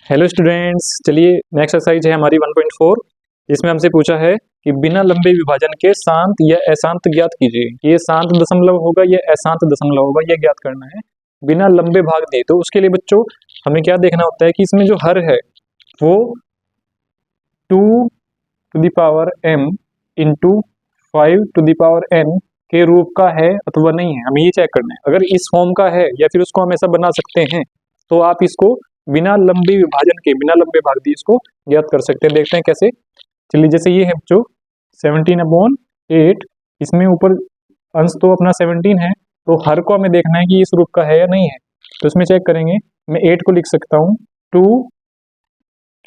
Hello students, चलिए next exercise है हमारी 1.4 जिसमें हमसे पूछा है कि बिना लंबे विभाजन के शांत या अशांत ज्ञात कीजिए। ये शांत दशमलव होगा या अशांत दशमलव होगा, ये ज्ञात करना है बिना लंबे भाग दिए। तो उसके लिए बच्चों हमें क्या देखना होता है कि इसमें जो हर है वो 2m इंटू 5n के रूप का है अथवा नहीं है, हमें ये चेक करना है। अगर इस फॉर्म का है या फिर उसको हम ऐसा बना सकते हैं तो आप इसको बिना लंबे विभाजन के, बिना लंबे भाग दिए इसको ज्ञात कर सकते हैं। देखते हैं कैसे। चलिए, जैसे ये है बच्चों 17/8, इसमें ऊपर अंश तो अपना 17 है, तो हर को हमें देखना है कि इस रूप का है या नहीं है। तो इसमें चेक करेंगे, मैं 8 को लिख सकता हूँ 2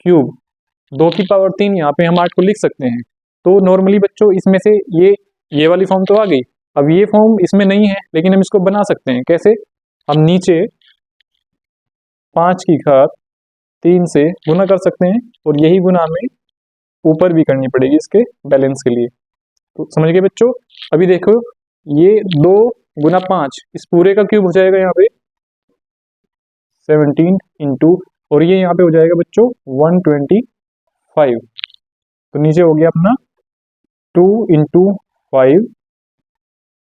क्यूब, 2 की पावर 3, यहाँ पे हम 8 को लिख सकते हैं। तो नॉर्मली बच्चों इसमें से ये वाली फॉर्म तो आ गई। अब ये फॉर्म इसमें नहीं है लेकिन हम इसको बना सकते हैं। कैसे? हम नीचे 5 की घात 3 से गुना कर सकते हैं और यही गुना हमें ऊपर भी करनी पड़ेगी इसके बैलेंस के लिए। तो समझ गए बच्चों। अभी देखो, ये 2 गुना 5 इस पूरे का क्यूब हो जाएगा यहाँ पे 17 इंटू, और ये यहाँ पे हो जाएगा बच्चों 125। तो नीचे हो गया अपना 2 इंटू 5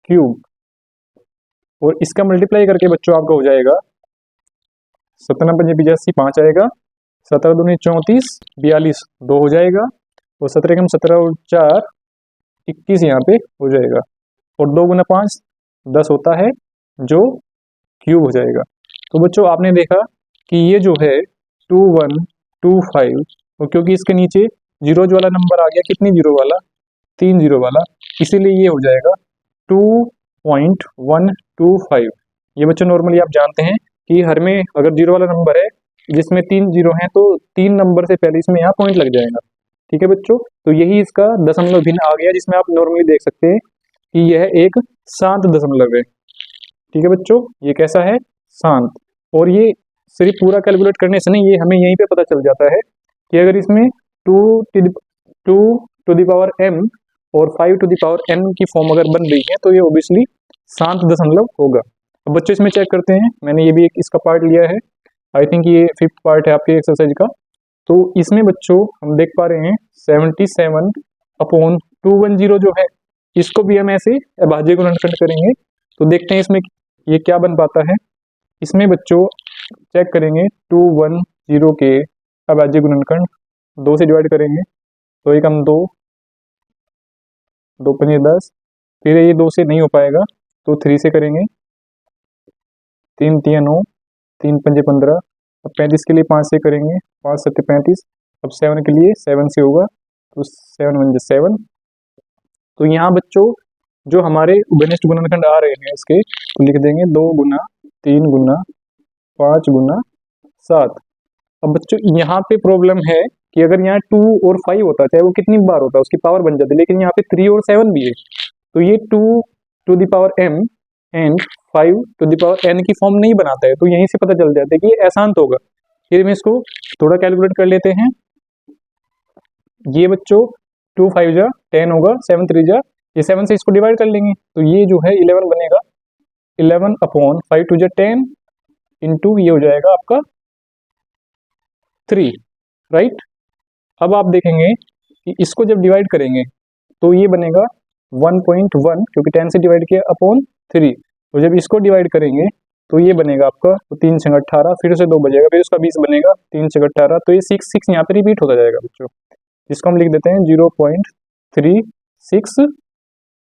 क्यूब, और इसका मल्टीप्लाई करके बच्चों आपका हो जाएगा 17×5 = 5 आएगा, 17 दूनी 34, 42 2 हो जाएगा, और 17 कम 17 और 4 21 यहाँ पे हो जाएगा, और 2 गुना 5 10 होता है जो क्यूब हो जाएगा। तो बच्चों आपने देखा कि ये जो है 2125, और क्योंकि इसके नीचे जीरोज वाला नंबर आ गया, कितनी जीरो वाला? 3 जीरो वाला, इसीलिए ये हो जाएगा 2.125। ये बच्चों नॉर्मली आप जानते हैं कि हर में अगर जीरो वाला नंबर है जिसमें 3 जीरो हैं तो 3 नंबर से पहले इसमें यहाँ पॉइंट लग जाएगा। ठीक है बच्चों, तो यही इसका दशमलव भिन्न आ गया, जिसमें आप नॉर्मली देख सकते हैं कि यह एक शांत दशमलव है। ठीक है बच्चों, ये कैसा है? शांत। और ये सिर्फ पूरा कैलकुलेट करने से नहीं, ये हमें यहीं पे पता चल जाता है कि अगर इसमें 2 टू द पावर m और 5 टू द पावर n की फॉर्म अगर बन रही है तो ये ओबियसली शांत दशमलव होगा। अब बच्चों इसमें चेक करते हैं, मैंने ये भी एक इसका पार्ट लिया है, आई थिंक ये 5th पार्ट है आपके एक्सरसाइज का। तो इसमें बच्चों हम देख पा रहे हैं 77/210 जो है, इसको भी हम ऐसे अभाज्य गुणनखंड करेंगे तो देखते हैं इसमें ये क्या बन पाता है। इसमें बच्चों चेक करेंगे 210 के अभाज्य गुणनखंड 2 से डिवाइड करेंगे तो एक हम 2 5 10, फिर ये 2 से नहीं हो पाएगा तो 3 से करेंगे, 3 3 9, 3 5 15, अब 35 के लिए 5 से करेंगे, 5 7 35, अब 7 के लिए 7 से होगा तो 7 1 7। तो यहाँ बच्चों जो हमारे घनिष्ठ गुणनखंड आ रहे हैं इसके, तो लिख देंगे 2 गुना 3 गुना 5 गुना 7। अब बच्चों यहाँ पे प्रॉब्लम है कि अगर यहाँ 2 और 5 होता, चाहे वो कितनी बार होता उसकी पावर बन जाती, लेकिन यहाँ पे 3 और 7 भी है, तो ये 2 to the power m and 5 to the power n की फॉर्म नहीं बनाता है। तो यहीं से पता चल जाता है कि ये अशांत होगा। फिर हम इसको थोड़ा कैलकुलेट कर लेते हैं। ये बच्चों 2 5 जा 10 होगा, 7 3 जा, ये 7 से इसको डिवाइड कर लेंगे तो ये जो है 11 बनेगा, 11/5 2 जा 10 इंटू ये हो जाएगा आपका 3, राइट। अब आप देखेंगे कि इसको जब डिवाइड करेंगे तो ये बनेगा 1.1, क्योंकि 10 से डिवाइड किया अपॉन 3, तो जब इसको डिवाइड करेंगे तो ये बनेगा आपका, तो 3 6 18, फिर से 2 बचेगा, फिर उसका 20 बनेगा, 3 6 18, तो ये 6 यहाँ पे रिपीट होता जाएगा बच्चों, जिसको हम लिख देते हैं 0.36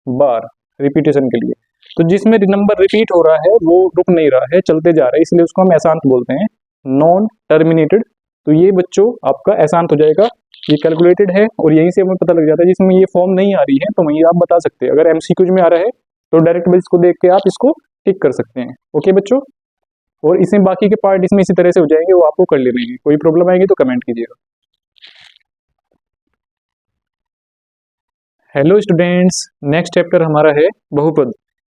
बार रिपीटेशन के लिए। तो जिसमें नंबर रिपीट हो रहा है वो रुक नहीं रहा है, चलते जा रहा है, इसलिए उसको हम अशांत बोलते हैं, नॉन टर्मिनेटेड। तो ये बच्चों आपका अशांत हो जाएगा, ये कैलकुलेटेड है और यहीं से हमें पता लग जाता है। जिसमें ये फॉर्म नहीं आ रही है तो वहीं आप बता सकते हैं, अगर एमसीक्यूज में आ रहा है तो डायरेक्ट बस इसको देख के आप इसको टिक कर सकते हैं। ओके बच्चों, और इसमें बाकी के पार्ट इसमें इसी तरह से हो जाएंगे, वो आपको कर लेने हैं। कोई प्रॉब्लम आएगी तो कमेंट कीजिएगा। हेलो स्टूडेंट्स, नेक्स्ट चैप्टर हमारा है बहुपद,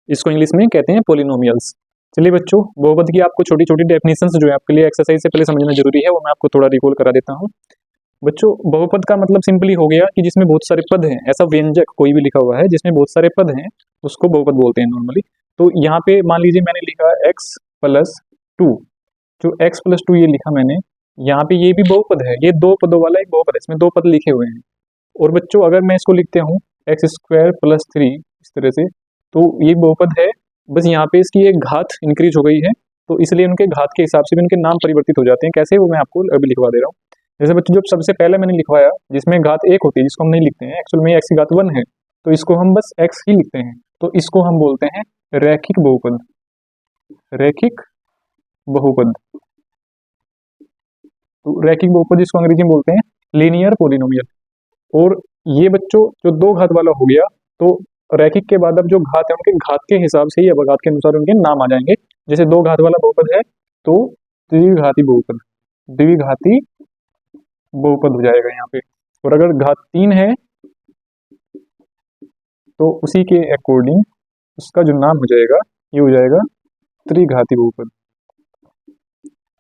इसको इंग्लिश में कहते हैं पोलिनोमियल्स। चलिए बच्चों, बहुपद की आपको छोटी छोटी डेफिनेशंस जो है आपके लिए एक्सरसाइज से पहले समझना जरूरी है, वो मैं आपको थोड़ा रिकॉल करा देता हूँ। बच्चों बहुपद का मतलब सिंपली हो गया कि जिसमें बहुत सारे पद हैं, ऐसा व्यंजक कोई भी लिखा हुआ है जिसमें बहुत सारे पद हैं उसको बहुपद बोलते हैं नॉर्मली। तो यहाँ पे मान लीजिए मैंने लिखा x + 2, जो x + 2 ये लिखा मैंने, यहाँ पे ये भी बहुपद है, ये दो पदों वाला एक बहुपद है, इसमें दो पद लिखे हुए हैं। और बच्चों अगर मैं इसको लिखते हूँ एक्स स्क्वायर प्लस 3 इस तरह से, तो ये बहुपद है, बस यहाँ पे इसकी एक घात इंक्रीज हो गई है, तो इसलिए उनके घात के हिसाब से भी उनके नाम परिवर्तित हो जाते हैं। कैसे, वो मैं आपको अभी लिखवा दे रहा हूँ। जैसे बच्चों जब सबसे पहले मैंने लिखवाया जिसमें घात एक होती है, जिसको हम नहीं लिखते हैं, एक्चुअल में एक्स की घात 1 है, तो इसको हम बस एक्स ही लिखते हैं, तो इसको हम बोलते हैं रैखिक बहुपद। रैखिक बहुपद, तो रैखिक बहुपद जिसको अंग्रेजी में बोलते हैं लीनियर पोलिनोमियल। और ये बच्चों जो दो घात वाला हो गया, तो रैखिक के बाद अब जो घात है उनके घात के हिसाब से ही, अब घात के अनुसार उनके नाम आ जाएंगे। जैसे दो घात वाला बहुपद है तो द्विघाती बहुपद, द्विघाती बहुपद हो जाएगा यहाँ पे। और अगर घात 3 है तो उसी के अकॉर्डिंग उसका जो नाम हो जाएगा ये हो जाएगा त्रिघाती बहुपद,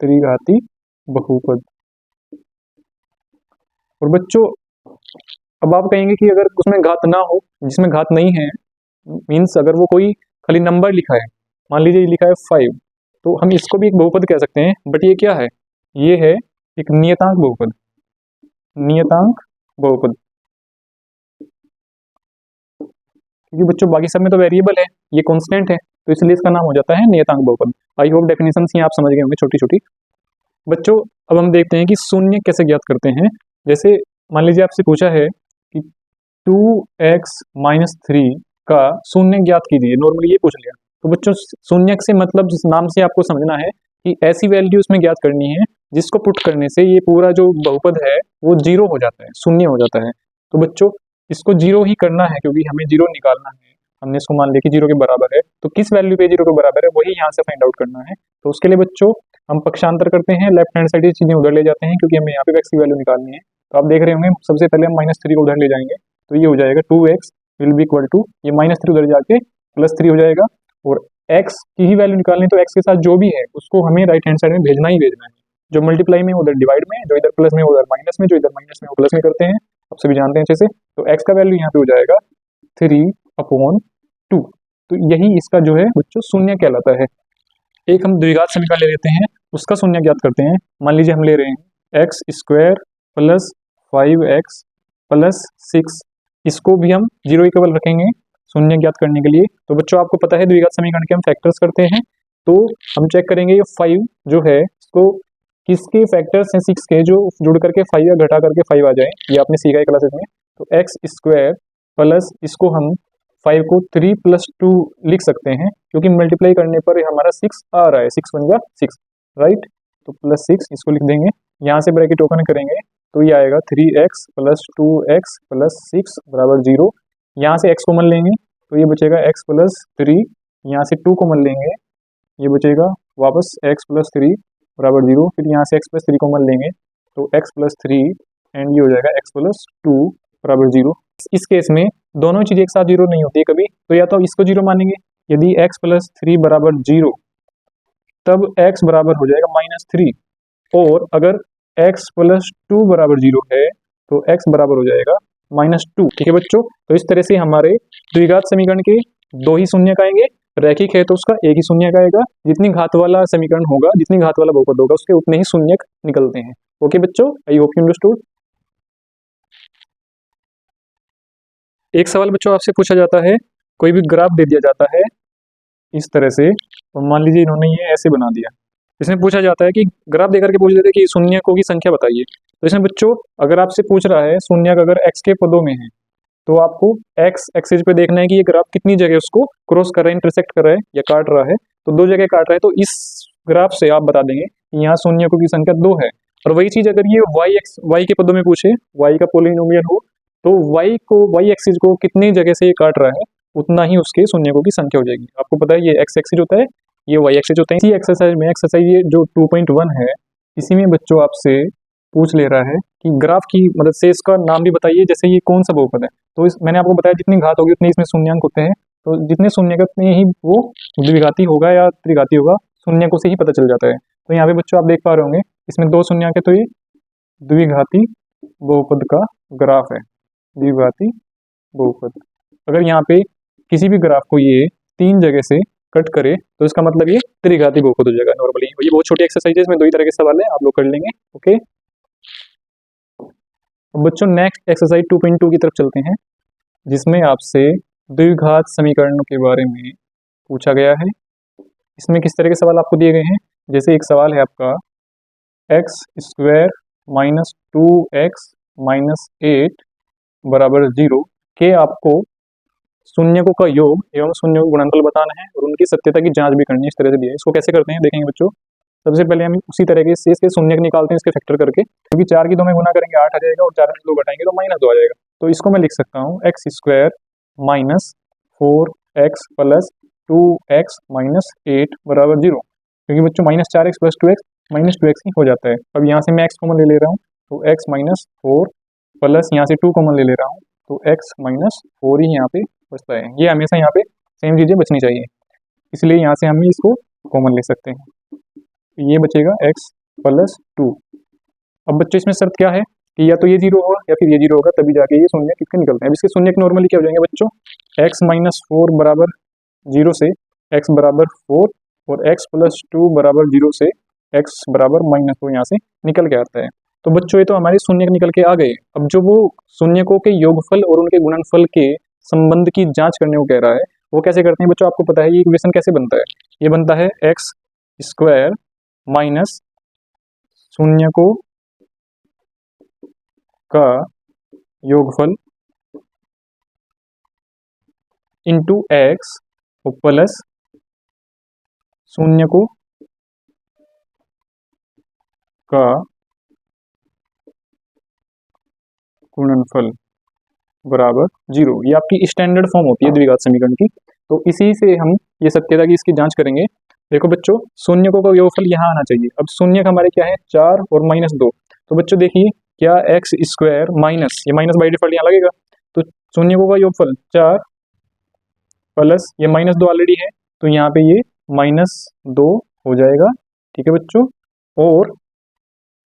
त्रिघाती बहुपद। और बच्चों अब आप कहेंगे कि अगर उसमें घात ना हो, जिसमें घात नहीं है, मीन्स अगर वो कोई खाली नंबर लिखा है, मान लीजिए लिखा है 5, तो हम इसको भी एक बहुपद कह सकते हैं। बट ये क्या है, ये है एक नियतांक बहुपद, नियतांक बहुपद। क्योंकि बच्चों बाकी सब में तो वेरिएबल है, ये कांस्टेंट है, तो इसलिए इसका नाम हो जाता है नियतांक बहुपद। आई होप डेफिनेशन ये आप समझ गए होंगे छोटी छोटी। बच्चों अब हम देखते हैं कि शून्य कैसे ज्ञात करते हैं। जैसे मान लीजिए आपसे पूछा है कि 2x माइनस 3 का शून्य ज्ञात कीजिए, नॉर्मली ये पूछ लिया। तो बच्चों शून्य से मतलब जिस नाम से आपको समझना है कि ऐसी वैल्यू इसमें ज्ञात करनी है जिसको पुट करने से ये पूरा जो बहुपद है वो जीरो हो जाता है, शून्य हो जाता है। तो बच्चों इसको जीरो ही करना है, क्योंकि हमें जीरो निकालना है। हमने इसको मान लिया कि जीरो के बराबर है, तो किस वैल्यू पे जीरो के बराबर है वही यहाँ से फाइंड आउट करना है। तो उसके लिए बच्चों हम पक्षांतर करते हैं, लेफ्ट हैंड साइड चीजें उधर ले जाते हैं, क्योंकि हमें यहाँ पे x की वैल्यू निकालनी है। तो आप देख रहे होंगे सबसे पहले हम -3 को उधर ले जाएंगे, तो ये हो जाएगा 2x will be equal to, ये -3 उधर जाके +3 हो जाएगा। और x की ही वैल्यू निकालनी, तो x के साथ जो भी है उसको हमें राइट हैंड साइड में भेजना ही भेजना है। जो मल्टीप्लाई में उधर डिवाइड में, जो इधर प्लस में उधर माइनस में, जो इधर माइनस में वो प्लस में करते हैं, आप सभी जानते हैं अच्छे से। तो x का वैल्यू यहाँ पे हो जाएगा 3/2। तो यही इसका जो है बच्चों शून्य कहलाता है। एक हम द्विघात समीकरण ले लेते हैं, उसका शून्य ज्ञात करते हैं। मान लीजिए हम ले रहे हैं x square plus 5x plus 6, इसको भी हम जीरो इक्वल रखेंगे शून्य ज्ञात करने के लिए। तो बच्चों आपको पता है द्विघात समीकरण के हम फैक्टर्स करते हैं, तो हम चेक करेंगे ये 5 जो है इसको किसके फैक्टर्स हैं 6 के, जो जुड़ करके 5 या घटा करके 5 आ जाए, ये आपने सीखा है क्लासेस में। तो एक्स स्क्वायर प्लस इसको हम 5 को 3 + 2 लिख सकते हैं, क्योंकि मल्टीप्लाई करने पर हमारा 6 आ रहा है, 6 × 6 राइट। तो +6 इसको लिख देंगे, यहाँ से ब्रैकेट ओपन करेंगे तो ये आएगा 3x + 2x + 6 = 0। यहाँ से x कॉमन लेंगे तो ये बचेगा x + 3, यहाँ से 2 कॉमन लेंगे ये बचेगा वापस x + 3 = 0। फिर यहाँ से x + 3 कॉमन लेंगे तो x + 3 एंड ये हो जाएगा x + 2 = 0। इस केस में दोनों चीजें एक साथ जीरो नहीं होती है कभी, तो या तो इसको जीरो मानेंगे, यदि x + 3 = 0 तब x बराबर हो जाएगा -3, और अगर x + 2 = 0 है तो x बराबर हो जाएगा -2। ठीक है बच्चों, तो इस तरह से हमारे द्विघात समीकरण के दो ही शून्यक आएंगे, रैखिक है तो उसका एक ही शून्यक आएगा। जितनी घात वाला समीकरण होगा, जितनी घात वाला बहुपद होगा, उसके उतने ही शून्यक निकलते हैं। ओके बच्चों, आई होप यू अंडरस्टूड। एक सवाल बच्चों आपसे पूछा जाता है, कोई भी ग्राफ दे दिया जाता है इस तरह से, तो मान लीजिए इन्होंने ये ऐसे बना दिया। इसमें पूछा जाता है कि ग्राफ देकर के पूछ देते हैं कि शून्यकों की संख्या बताइए। तो इसमें बच्चों अगर आपसे पूछ रहा है शून्यक अगर x के पदों में है, तो आपको x एक्सिस पे देखना है कि ये ग्राफ कितनी जगह उसको क्रॉस कर रहा है, इंटरसेक्ट कर रहा है या काट रहा है। तो 2 जगह काट रहा है, तो इस ग्राफ से आप बता देंगे कि यहाँ शून्यकों की संख्या 2 है। और वही चीज अगर ये y के पदों में पूछे, y का पोलिनोमियल हो, तो y एक्सिस को कितनी जगह से ये काट रहा है उतना ही उसके शून्यकों की संख्या हो जाएगी। आपको पता है ये x एक्सिस होता है, ये y एक्सिस होता है। इसी एक्सरसाइज ये जो 2.1 है, इसी में बच्चों आपसे पूछ ले रहा है कि ग्राफ की मदद से इसका नाम भी बताइए, जैसे ये कौन सा बहुपद है। तो मैंने आपको बताया जितनी घात होगी उतनी इसमें शून्यंक होते हैं, तो जितने शून्यक उतने ही वो द्विघाती होगा या त्रिघाती होगा, शून्यकों से ही पता चल जाता है। तो यहाँ पे बच्चों आप देख पा रहे होंगे इसमें 2 शून्यक है, तो ये द्विघाती बहुपद का ग्राफ है, द्विघाती बहुपद। अगर यहाँ पे किसी भी ग्राफ को ये 3 जगह से कट करे तो इसका मतलब ये त्रिघाती बहुपद हो जाएगा नॉर्मली। ये बहुत छोटी एक्सरसाइज है, इसमें दो ही तरह के सवाल है, आप लोग कर लेंगे। ओके, बच्चों नेक्स्ट एक्सरसाइज 2.2 की तरफ चलते हैं, जिसमें आपसे द्विघात समीकरणों के बारे में पूछा गया है। इसमें किस तरह के सवाल आपको दिए गए हैं, जैसे एक सवाल है आपका x square minus 2x minus 8 बराबर 0 के आपको शून्यकों का योग एवं शून्य को गुणनफल बताना है और उनकी सत्यता की जांच भी करनी है। इस तरह से दिया है, इसको कैसे करते हैं देखेंगे बच्चों। सबसे पहले हम उसी तरीके से इसके शून्य निकालते हैं, इसके फैक्टर करके, क्योंकि 4 की 2 में गुना करेंगे 8 आ जाएगा और 4 में 2 घटाएंगे तो -2 आ जाएगा। तो इसको मैं लिख सकता हूँ x square minus 4x plus 2x minus 8 बराबर 0, क्योंकि बच्चों -4x प्लस 2x -2x ही हो जाता है। अब यहाँ से मैं x कॉमन ले ले रहा हूँ तो x माइनस 4 प्लस यहाँ से 2 कॉमन ले ले रहा हूँ तो x माइनस 4 ही यहाँ पे बचता है। ये हमेशा यहाँ पे सेम चीजें बचनी चाहिए, इसलिए यहाँ से हम इसको कॉमन ले सकते हैं। ये बचेगा x प्लस 2। अब बच्चों इसमें शर्त क्या है कि या तो ये 0 होगा या फिर ये 0 होगा, तभी जाके ये शून्य किसके निकलते हैं। अब इसके शून्य नॉर्मली क्या हो जाएंगे बच्चों, x माइनस 4 बराबर 0 से x बराबर 4 और x प्लस 2 बराबर 0 से x बराबर -2 यहाँ से निकल के आता है। तो बच्चों ये तो हमारे शून्य निकल के आ गए। अब जो वो शून्यकों के योगफल और उनके गुणनफल के संबंध की जांच करने को कह रहा है, वो कैसे करते हैं बच्चों, आपको पता है ये इक्वेशन कैसे बनता है। ये बनता है एक्स स्क्वायर माइनस शून्यकों का योगफल इंटू एक्स प्लस शून्यकों का गुणनफल बराबर 0। ये आपकी स्टैंडर्ड फॉर्म होती है द्विघात समीकरण की। तो इसी से हम ये सत्यता की इसकी जांच करेंगे। देखो बच्चों शून्यकों का योगफल यहाँ आना चाहिए। अब शून्य हमारे क्या है 4 और -2। तो बच्चों देखिए क्या एक्स स्क्वायर माइनस, ये माइनस बाई डिफॉल्ट यहाँ लगेगा, तो शून्यकों का योगफल 4 प्लस ये -2 ऑलरेडी है तो यहाँ पे ये -2 हो जाएगा, ठीक है बच्चों, और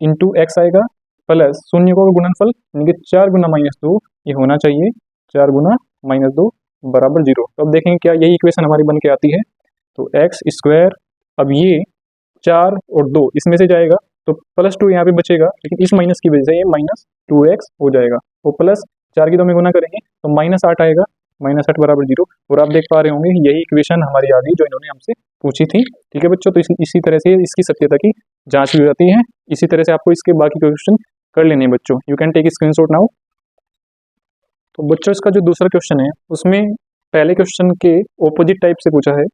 इंटू एक्स आएगा प्लस शून्यकों का गुणनफल यानी कि 4 गुना -2 ये होना चाहिए, 4 गुना -2 बराबर 0। तो अब देखेंगे क्या यही इक्वेशन हमारी बन के आती है। तो एक्स स्क्वायर, अब ये 4 और 2 इसमें से जाएगा तो +2 यहाँ पे बचेगा, लेकिन इस माइनस की वजह से ये -2x हो जाएगा। वो प्लस 4 की 2 में गुना करेंगे तो -8 आएगा, -8 बराबर 0। और आप देख पा रहे होंगे यही इक्वेशन हमारी आ गई जो इन्होंने हमसे पूछी थी, ठीक है बच्चों। तो इसी तरह से इसकी सत्यता की जांच भी हो जाती है। इसी तरह से आपको इसके बाकी क्वेश्चन कर लेने हैं बच्चों। You can take screenshot now. तो बच्चों इसका जो दूसरा क्वेश्चन है उसमें पहले क्वेश्चन के ऑपोजिट टाइप से पूछा है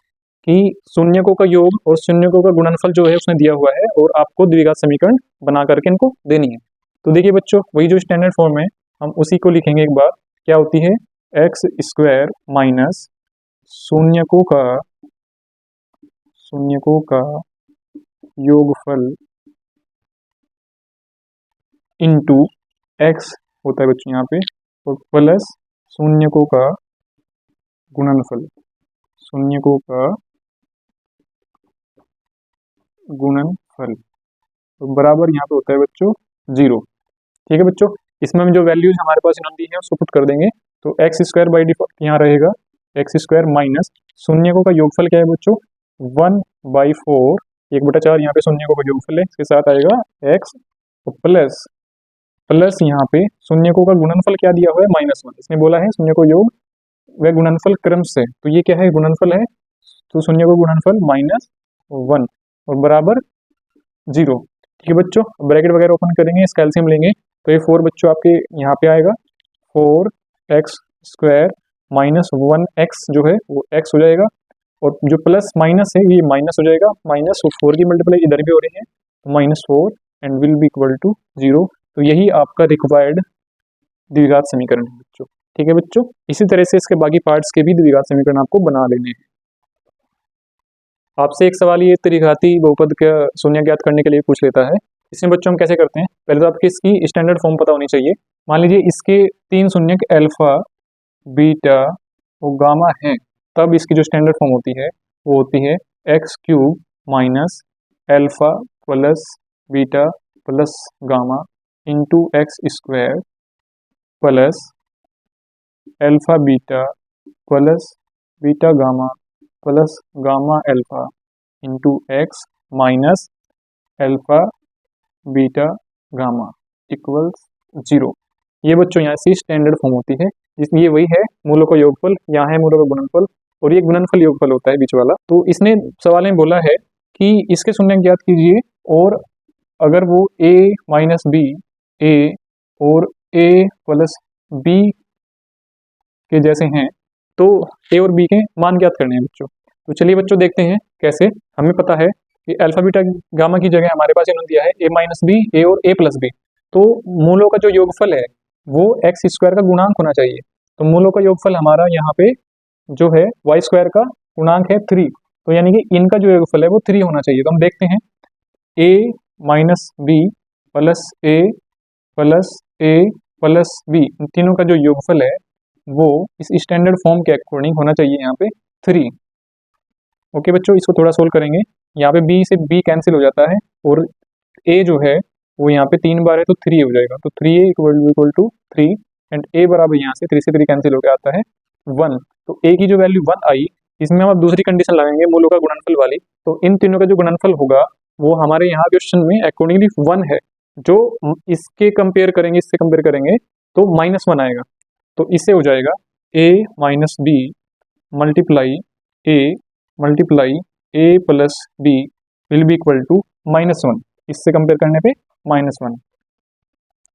कि शून्यकों का योग और शून्यकों का गुणनफल जो है उसने दिया हुआ है और आपको द्विघात समीकरण बना करके इनको देनी है। तो देखिए बच्चों वही जो स्टैंडर्ड फॉर्म है हम उसी को लिखेंगे एक बार। क्या होती है एक्स स्क्वायर माइनस शून्यकों का योगफल इंटू एक्स होता है बच्चों यहाँ पे, और प्लस शून्यकों का गुणनफल, शून्यकों का गुणनफल तो बराबर यहाँ पे होता है बच्चों 0, ठीक है बच्चों। इसमें हम जो वैल्यूज हमारे पास इन्होंने दी है उसको पुट कर देंगे। तो एक्स स्क्वायर बाई डिफॉल्ट यहाँ रहेगा एक्स स्क्वायर माइनस शून्यकों का योगफल क्या है बच्चों 1/4, 1/4 यहाँ पे शून्यकों का योगफल है, इसके साथ आएगा एक्स प्लस प्लस यहाँ पे शून्यकों का गुणनफल क्या दिया हुआ है -1। इसने बोला है शून्य को योग व गुणनफल क्रम से, तो ये क्या है गुणनफल है, तो शून्य को गुणनफल -1 और बराबर 0, ठीक है बच्चों। ब्रैकेट वगैरह ओपन करेंगे, इसका एलसीएम लेंगे तो ये 4 बच्चों आपके यहाँ पे आएगा 4x स्क्वायर माइनस 1x जो है वो x हो जाएगा, और जो प्लस माइनस है ये माइनस हो जाएगा, -4 की मल्टीप्लाई इधर भी हो रही है -4 and will be equal to 0। तो यही आपका रिक्वायर्ड द्विघात समीकरण है बच्चों, ठीक है बच्चों। इसी तरह से इसके बाकी पार्ट्स के भी द्विघात समीकरण आपको बना लेने हैं। आपसे एक सवाल ये त्रिघाती बहुपद का शून्य ज्ञात करने के लिए पूछ लेता है। इसमें बच्चों हम कैसे करते हैं, पहले तो आपकी इसकी स्टैंडर्ड फॉर्म पता होनी चाहिए। मान लीजिए इसके 3 शून्यक अल्फा बीटा और गामा हैं, तब इसकी जो स्टैंडर्ड फॉर्म होती है वो होती है x³ minus alpha plus beta plus gamma into x square plus alpha beta plus beta gamma plus gamma alpha into x minus alpha beta gamma equals 0। ये बच्चों यहाँ से स्टैंडर्ड फॉर्म होती है, जिसमें ये वही है मूलों का योगफल, यहाँ है मूलों का गुणनफल और ये गुणनफल योगफल होता है बीच वाला। तो इसने सवाल में बोला है कि इसके शून्य ज्ञात कीजिए, और अगर वो a माइनस बी ए और a प्लस बी के जैसे हैं तो a और b के मान ज्ञात करने हैं बच्चों। तो चलिए बच्चों देखते हैं कैसे। हमें पता है कि अल्फा बीटा गामा की जगह हमारे पास इन्होंने दिया है a माइनस बी ए और a प्लस बी। तो मूलों का जो योगफल है वो एक्स स्क्वायर का गुणांक होना चाहिए। तो मूलों का योगफल हमारा यहाँ पे जो है वाई स्क्वायर का गुणांक है 3। तो यानी कि इनका जो योगफल है वो 3 होना चाहिए। तो हम देखते हैं a minus B plus A plus A plus B, इन तीनों का जो योगफल है वो इस स्टैंडर्ड फॉर्म के अकॉर्डिंग होना चाहिए यहाँ पे 3। ओके बच्चों, इसको थोड़ा सोल्व करेंगे। यहाँ पे b से b कैंसिल हो जाता है और a जो है वो यहाँ पे 3 बार है तो 3 हो जाएगा। तो 3a equal to 3 and a बराबर यहाँ से 3 से 3 कैंसिल होकर आता है 1। तो a की जो वैल्यू 1 आई, इसमें हम अब दूसरी कंडीशन लगाएंगे मूलों का गुणनफल वाली। तो इन तीनों का जो गुणनफल होगा वो हमारे यहाँ क्वेश्चन में अकॉर्डिंगली 1 है। जो इसके कंपेयर करेंगे, इससे कंपेयर करेंगे तो -1 आएगा। तो इससे हो जाएगा a minus B multiply a plus B will be equal to -1। इससे कंपेयर करने पे -1।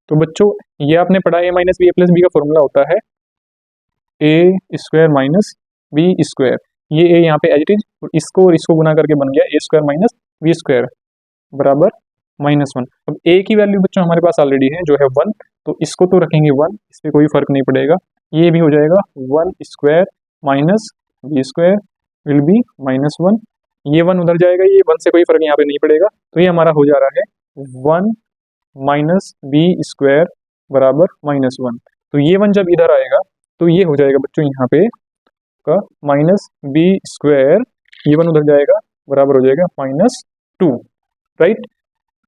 तो बच्चों ये आपने पढ़ा a minus B A plus B का फॉर्मूला होता है a square minus B square. ये a यहाँ पे एज इट इज और इसको गुना करके बन गया a square minus B square बराबर -1। अब a की वैल्यू बच्चों हमारे पास ऑलरेडी है जो है 1, तो इसको तो रखेंगे 1, इस पर कोई फर्क नहीं पड़ेगा। ये भी हो जाएगा 1 square minus B square will be -1। ये 1 उधर जाएगा, ये 1 से कोई फर्क यहाँ पे नहीं पड़ेगा। तो ये हमारा हो जा रहा है 1 माइनस बी स्क्वायर बराबर -1। तो ये 1 जब इधर आएगा तो ये हो जाएगा बच्चों यहाँ पे का माइनस बी स्क्वायर, ये 1 उधर जाएगा बराबर हो जाएगा -2, राइट।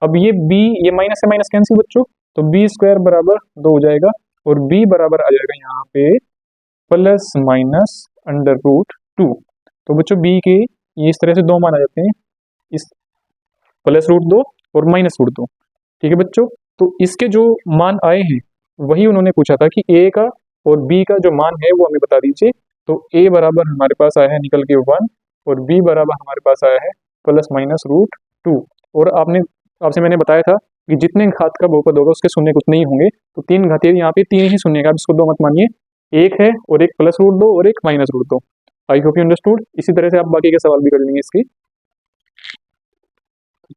अब ये b, ये माइनस से माइनस कैंसिल बच्चों, तो b स्क्वायर बराबर 2 हो जाएगा और b बराबर आ जाएगा यहाँ पे प्लस माइनस √2। तो बच्चों b के ये इस तरह से 2 मान आ जाते हैं, इस प्लस √2 और -√2। ठीक है बच्चों, तो इसके जो मान आए हैं वही उन्होंने पूछा था कि a का और b का जो मान है वो हमें बता दीजिए। तो a बराबर हमारे पास आया है निकल के 1 और b बराबर हमारे पास आया है प्लस माइनस √2। और आपसे मैंने बताया था कि जितने घात का बहुपद होगा उसके शून्य उतने ही होंगे। तो 3 घातीय यहाँ पे 3 ही शून्य का, आप इसको 2 मत मानिए, एक है और एक प्लस √2 और एक -√2। I hope you understood. इसी तरह से आप बाकी के सवाल भी कर लेंगे इसकी।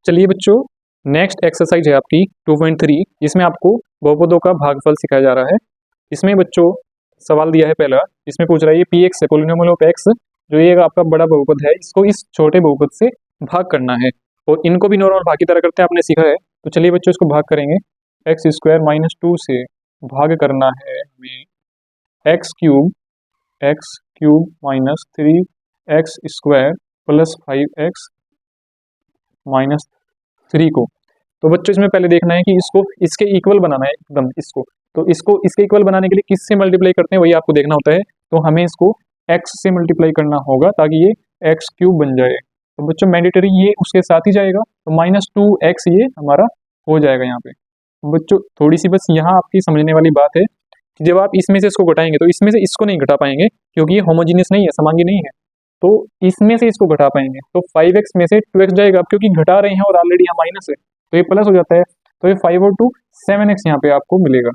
चलिए बच्चों नेक्स्ट एक्सरसाइज है आपकी 2.3, जिसमें आपको बहुपदों का भागफल सिखाया जा रहा है। इसमें बच्चों सवाल दिया है पहला, इसमें पूछ रहा है ये px है, पोलिनोमियल ऑफ x, जो ये आपका बड़ा बहुपद है, इसको इस छोटे बहुपद से भाग करना है और इनको भी नॉर्मल भाग की तरह करते हैं, आपने सीखा है। तो चलिए बच्चों इसको भाग करेंगे। एक्स स्क्वायर -2 से भाग करना है हमें x cube minus 3x square plus 5x minus 3 को। तो बच्चों इसमें पहले देखना है कि इसको इसके इक्वल बनाना है एकदम। इसको इसके इक्वल बनाने के लिए किससे मल्टीप्लाई करते हैं वही आपको देखना होता है। तो हमें इसको x से मल्टीप्लाई करना होगा ताकि ये x³ बन जाए। तो बच्चों मैंडेटरी ये उसके साथ ही जाएगा, तो -2x ये हमारा हो जाएगा यहाँ पे। बच्चों थोड़ी सी बस यहाँ आपकी समझने वाली बात है कि जब आप इसमें से इसको घटाएंगे तो इसमें से इसको नहीं घटा पाएंगे क्योंकि ये होमोजीनियस नहीं है, समांगी नहीं है। तो इसमें से इसको घटा पाएंगे तो 5x में से 2x जाएगा, अब क्योंकि घटा रहे हैं और ऑलरेडी यहाँ माइनस है तो ये प्लस हो जाता है। तो ये 5 और 2 7x यहाँ पे आपको मिलेगा।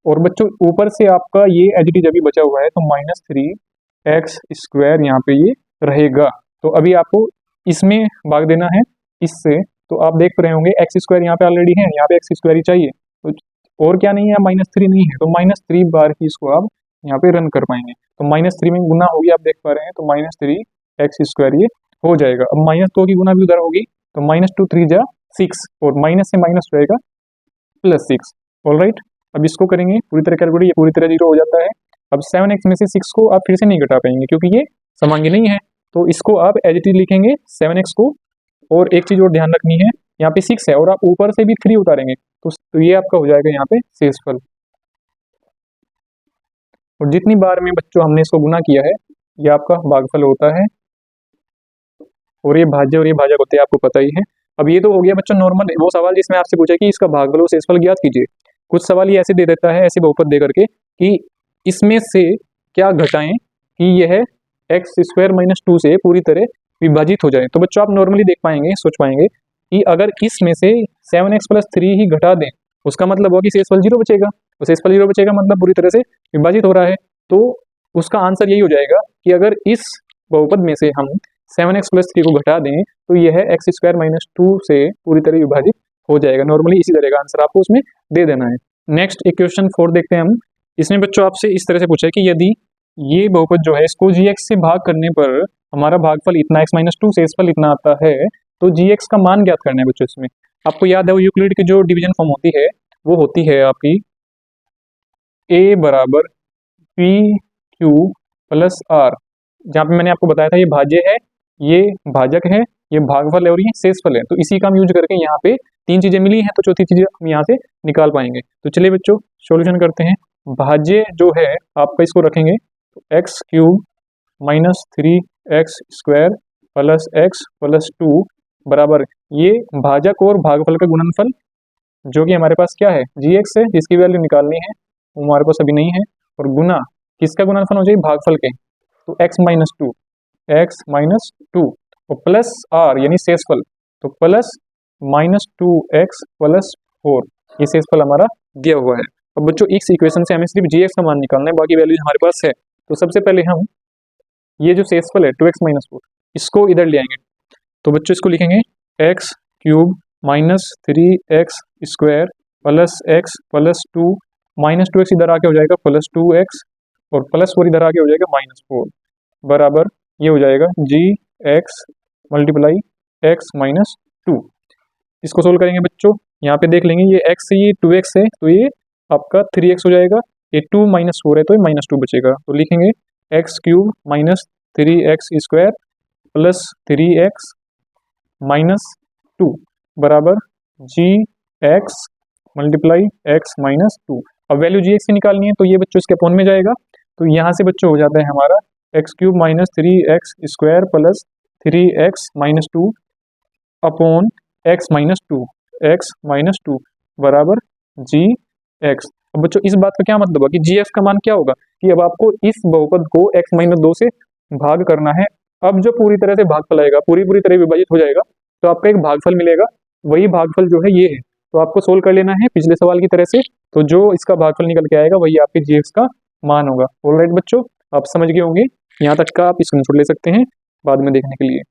और बच्चों ऊपर से आपका ये एज इट इज अभी बचा हुआ है तो -3x स्क्वायर यहाँ पे ये रहेगा। तो अभी आपको इसमें भाग देना है इससे। तो आप देख रहे होंगे एक्स स्क्वायर यहाँ पे ऑलरेडी है, यहाँ पे एक्स स्क्वायर ही चाहिए, तो और क्या नहीं है, -3 नहीं है, तो -3 बार ही इसको आप यहाँ पे रन कर पाएंगे। तो -3 में गुना होगी, आप देख पा रहे हैं, तो -3x स्क्वायर ये हो जाएगा। अब -2 की गुना भी उधर होगी, तो -2 3 जा 6 और माइनस से माइनस रहेगा +6। ऑलराइट, अब इसको करेंगे पूरी तरह कैलकुलेट, ये पूरी तरह 0 हो जाता है। अब 7x में से 6 को आप फिर से नहीं घटा पाएंगे क्योंकि ये समांगी नहीं है, तो इसको आप एज इट इज लिखेंगे 7x को। और एक चीज और ध्यान रखनी है, यहाँ पे 6 है और आप ऊपर से भी 3 उतारेंगे तो ये आपका हो जाएगा यहाँ पे शेषफल। और जितनी बार में बच्चों हमने इसको गुना किया है ये आपका भागफल होता है। और ये भाज्य और ये भाजक होते हैं, आपको पता ही है। अब ये तो हो गया बच्चों नॉर्मल वो सवाल जिसमें आपसे पूछा कि इसका भागफल और शेषफल ज्ञात कीजिए। कुछ सवाल ये ऐसे दे देता है, ऐसे बहुपद दे करके कि इसमें से क्या घटाएं कि यह एक्स स्क्वायर माइनस 2 से पूरी तरह विभाजित हो जाए। तो बच्चों आप नॉर्मली देख पाएंगे, सोच पाएंगे कि अगर इसमें से 7x + 3 ही घटा दें, उसका मतलब हुआ कि शेषफल 0 बचेगा। तो शेषफल 0 बचेगा मतलब पूरी तरह से विभाजित हो रहा है। तो उसका आंसर यही हो जाएगा कि अगर इस बहुपद में से हम 7x + 3 को घटा दें तो यह एक्स स्क्वायर माइनस 2 से पूरी तरह विभाजित हो जाएगा। नॉर्मली इसी तरह का आंसर आपको उसमें दे देना है। नेक्स्ट इक्वेशन 4 देखते हैं हम। इसमें बच्चों आपसे इस तरह से पूछा है कि यदि ये बहुपद जो है इसको gx से भाग करने पर हमारा भागफल इतना x - 2 शेषफल इतना आता है, तो gx का मान ज्ञात करना है बच्चों। इसमें आपको याद है वो यूक्लिड की जो डिवीजन फॉर्म होती है वो होती है आपकी a बराबर pq + r, जहाँ पे मैंने आपको बताया था ये भाज्य है, ये भाजक है, ये भागफल है और ये शेषफल है। तो इसी का हम यूज करके यहाँ पे 3 चीजें मिली हैं, तो चौथी चीज हम यहाँ से निकाल पाएंगे। तो चलिए बच्चों सॉल्यूशन करते हैं। भाज्य जो है आपका इसको रखेंगे तो x³ - 3x² + x + 2 बराबर ये भाजक और भागफल का गुणनफल जो कि हमारे पास क्या है gx है, जिसकी वैल्यू निकालनी है वो हमारे पास अभी नहीं है, और गुना किसका गुणनफल हो जाए भागफल के, तो x - 2 और प्लस r यानी शेषफल, तो प्लस -2x + 4 ये शेषफल हमारा दिया हुआ है। अब बच्चों इस इक्वेशन से हमें सिर्फ gx का मान निकालना है, बाकी वैल्यूज हमारे पास है। तो सबसे पहले हम ये जो शेषफल है 2x - 4 इसको इधर ले आएंगे। तो बच्चों इसको लिखेंगे x³ - 3x² + x + 2 -2x इधर आके हो जाएगा +2x और +4 इधर आके हो जाएगा -4 बराबर ये हो जाएगा gx × x - 2। इसको सोल्व करेंगे बच्चों, यहाँ पे देख लेंगे ये x से ये 2x है तो ये आपका 3x हो जाएगा, ये 2 - 4 है तो ये -2 बचेगा। तो लिखेंगे x³ - 3x² + 3x - 2 बराबर gx × x - 2। अब वैल्यू gx की निकालनी है तो ये बच्चों इसके अपॉन में जाएगा, तो यहाँ से बच्चों हो जाता है हमारा x³ - 3x² + 3x - 2 upon x - 2 बराबर gx। अब बच्चों इस बात का क्या मतलब है कि gx का मान क्या होगा कि अब आपको इस बहुपद को x - 2 से भाग करना है। अब जो पूरी तरह से भागफल आएगा पूरी तरह विभाजित हो जाएगा तो आपका एक भागफल मिलेगा, वही भागफल जो है ये है। तो आपको सोल्व कर लेना है पिछले सवाल की तरह से, तो जो इसका भागफल निकल के आएगा वही आपके gx का मान होगा। ऑलराइट बच्चों, आप समझ गए होंगे, यहाँ तक का आप स्क्रीनशॉट ले सकते हैं बाद में देखने के लिए।